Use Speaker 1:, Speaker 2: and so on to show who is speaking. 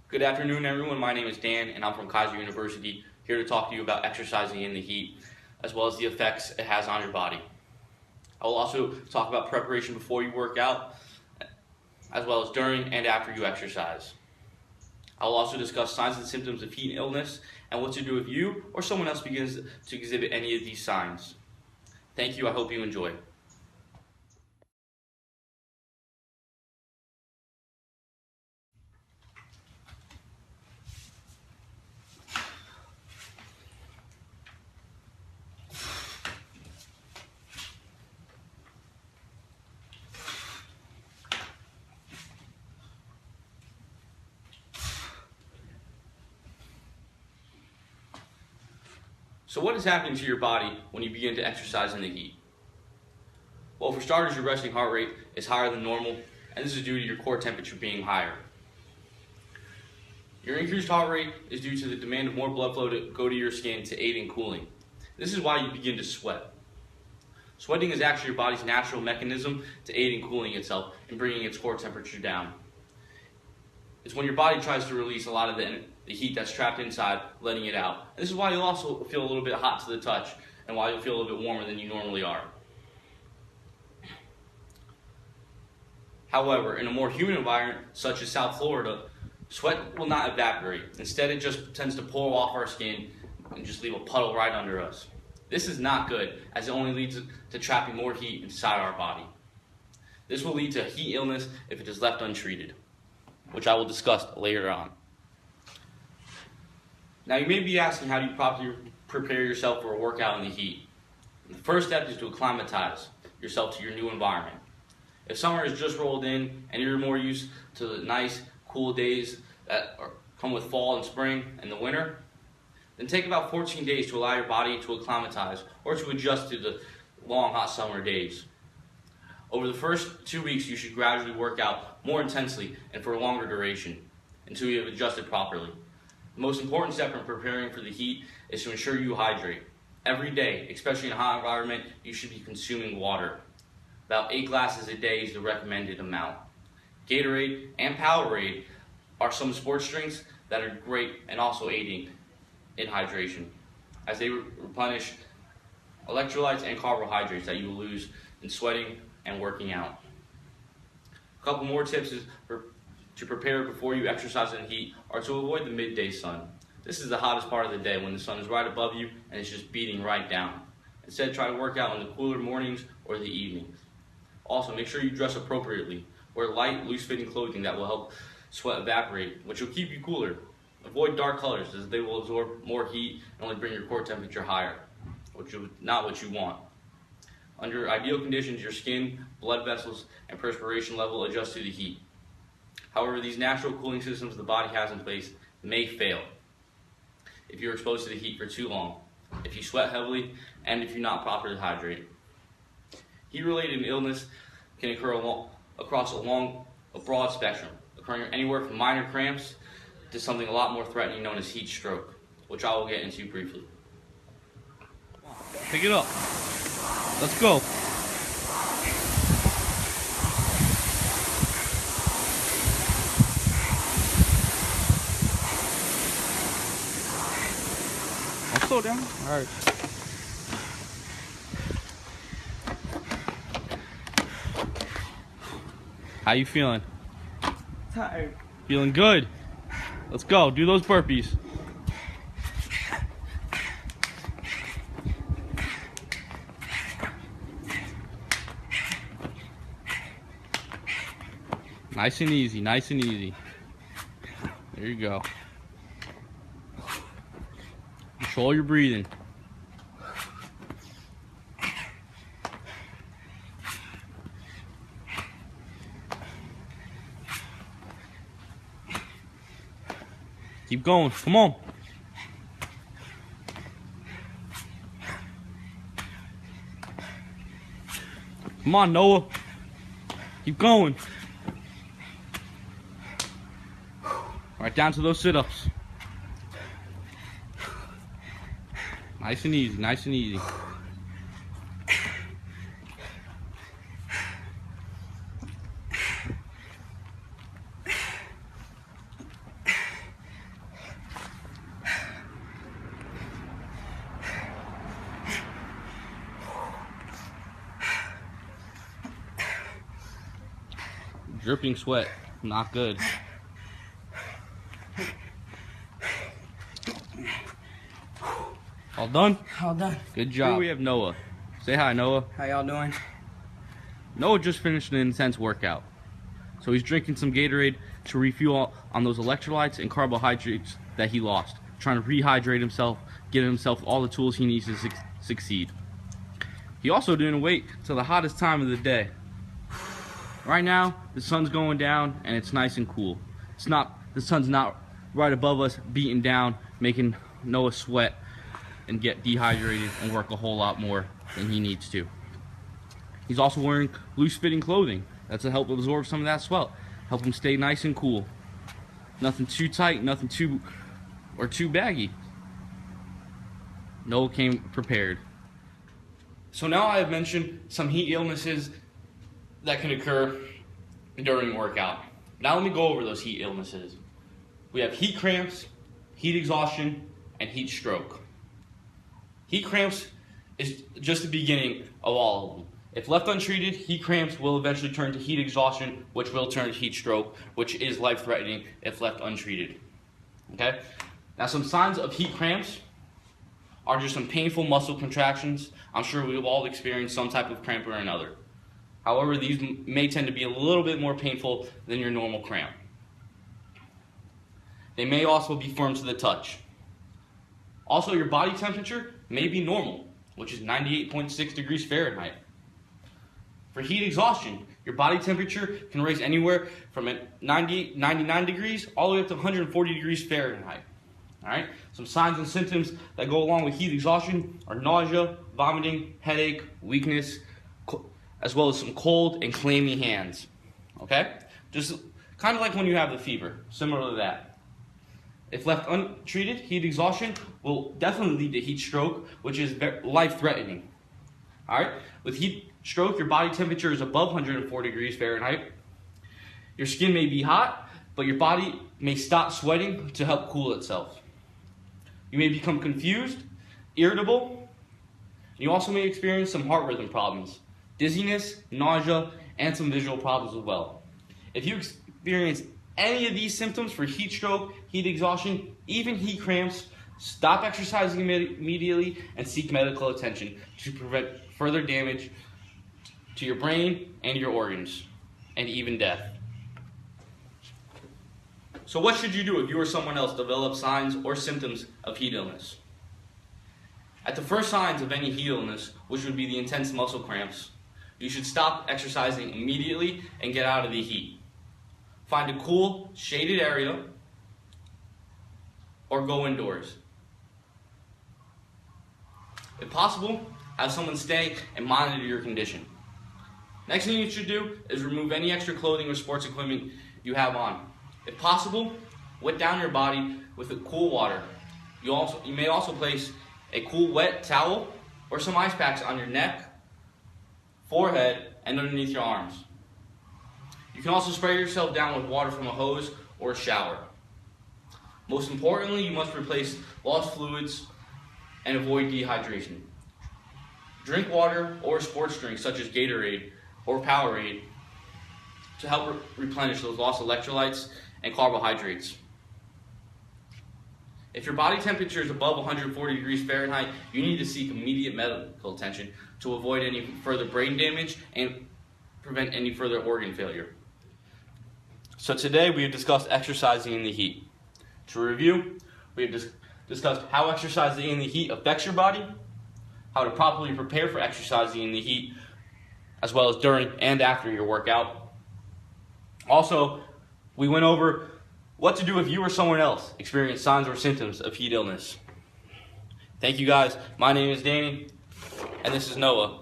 Speaker 1: Good afternoon, everyone. My name is Dan, and I'm from Keiser University, here to talk to you about exercising in the heat, as well as the effects it has on your body. I will also talk about preparation before you work out, as well as during and after you exercise. I will also discuss signs and symptoms of heat illness and what to do if you or someone else begins to exhibit any of these signs. Thank you. I hope you enjoy. So what is happening to your body when you begin to exercise in the heat? Well, for starters, your resting heart rate is higher than normal, and this is due to your core temperature being higher. Your increased heart rate is due to the demand of more blood flow to go to your skin to aid in cooling. This is why you begin to sweat. Sweating is actually your body's natural mechanism to aid in cooling itself and bringing its core temperature down. It's when your body tries to release a lot of the heat that's trapped inside, letting it out. And this is why you'll also feel a little bit hot to the touch and why you'll feel a little bit warmer than you normally are. However, in a more humid environment, such as South Florida, sweat will not evaporate. Instead, it just tends to pour off our skin and just leave a puddle right under us. This is not good, as it only leads to trapping more heat inside our body. This will lead to heat illness if it is left untreated, which I will discuss later on. Now, you may be asking, how do you properly prepare yourself for a workout in the heat? The first step is to acclimatize yourself to your new environment. If summer has just rolled in and you're more used to the nice, cool days that come with fall and spring and the winter, then take about 14 days to allow your body to acclimatize or to adjust to the long, hot summer days. Over the first 2 weeks, you should gradually work out more intensely and for a longer duration until you have adjusted properly. The most important step in preparing for the heat is to ensure you hydrate. Every day, especially in a hot environment, you should be consuming water. About 8 glasses a day is the recommended amount. Gatorade and Powerade are some sports drinks that are great and also aiding in hydration, as they replenish electrolytes and carbohydrates that you will lose in sweating and working out. A couple more tips to prepare before you exercise in the heat are to avoid the midday sun. This is the hottest part of the day when the sun is right above you and it's just beating right down. Instead, try to work out in the cooler mornings or the evenings. Also, make sure you dress appropriately. Wear light, loose-fitting clothing that will help sweat evaporate, which will keep you cooler. Avoid dark colors, as they will absorb more heat and only bring your core temperature higher, which is not what you want. Under ideal conditions, your skin, blood vessels, and perspiration level adjust to the heat. However, these natural cooling systems the body has in place may fail if you're exposed to the heat for too long, if you sweat heavily, and if you're not properly hydrated. Heat-related illness can occur across a broad spectrum, occurring anywhere from minor cramps to something a lot more threatening known as heat stroke, which I will get into briefly.
Speaker 2: Pick it up. Let's go. I'll slow down. All right. How you feeling?
Speaker 3: Tired.
Speaker 2: Feeling good. Let's go. Do those burpees. Nice and easy, nice and easy. There you go. Control your breathing. Keep going, come on. Come on, Noah. Keep going. Right down to those sit-ups. Nice and easy, nice and easy. Dripping sweat. Not good. All done?
Speaker 3: All done.
Speaker 2: Good job. Here we have Noah. Say hi, Noah.
Speaker 3: How y'all doing?
Speaker 2: Noah just finished an intense workout. So he's drinking some Gatorade to refuel on those electrolytes and carbohydrates that he lost. Trying to rehydrate himself, get himself all the tools he needs to succeed. He also didn't wait till the hottest time of the day. Right now, the sun's going down and it's nice and cool. The sun's not right above us, beating down, making Noah sweat and get dehydrated and work a whole lot more than he needs to. He's also wearing loose-fitting clothing. That's to help absorb some of that sweat, help him stay nice and cool. Nothing too tight, nothing too baggy. Noah came prepared. So now I have mentioned some heat illnesses that can occur during workout. Now let me go over those heat illnesses. We have heat cramps, heat exhaustion, and heat stroke. Heat cramps is just the beginning of all of them. If left untreated, heat cramps will eventually turn to heat exhaustion, which will turn to heat stroke, which is life-threatening if left untreated. Okay? Now some signs of heat cramps are just some painful muscle contractions. I'm sure we've all experienced some type of cramp or another. However, these may tend to be a little bit more painful than your normal cramp. They may also be firm to the touch. Also, your body temperature may be normal, which is 98.6 degrees Fahrenheit. For heat exhaustion, your body temperature can raise anywhere from 99 degrees all the way up to 140 degrees Fahrenheit. All right? Some signs and symptoms that go along with heat exhaustion are nausea, vomiting, headache, weakness, as well as some cold and clammy hands. Okay? Just kind of like when you have the fever, similar to that. If left untreated, heat exhaustion will definitely lead to heat stroke, which is life-threatening. All right? With heat stroke, your body temperature is above 104 degrees Fahrenheit. Your skin may be hot, but your body may stop sweating to help cool itself. You may become confused, irritable, and you also may experience some heart rhythm problems, dizziness, nausea, and some visual problems as well. If you experience any of these symptoms for heat stroke, heat exhaustion, even heat cramps, stop exercising immediately and seek medical attention to prevent further damage to your brain and your organs, and even death. So what should you do if you or someone else develops signs or symptoms of heat illness? At the first signs of any heat illness, which would be the intense muscle cramps, you should stop exercising immediately and get out of the heat. Find a cool, shaded area or go indoors. If possible, have someone stay and monitor your condition. Next thing you should do is remove any extra clothing or sports equipment you have on. If possible, wet down your body with cool water. You may also place a cool wet towel or some ice packs on your neck, forehead, and underneath your arms. You can also spray yourself down with water from a hose or a shower. Most importantly, you must replace lost fluids and avoid dehydration. Drink water or sports drinks such as Gatorade or Powerade to help replenish those lost electrolytes and carbohydrates. If your body temperature is above 140 degrees Fahrenheit, you need to seek immediate medical attention to avoid any further brain damage and prevent any further organ failure. So today we have discussed exercising in the heat. To review, we have discussed how exercising in the heat affects your body, how to properly prepare for exercising in the heat, as well as during and after your workout. Also, we went over what to do if you or someone else experience signs or symptoms of heat illness. Thank you guys. My name is Danny, and this is Noah.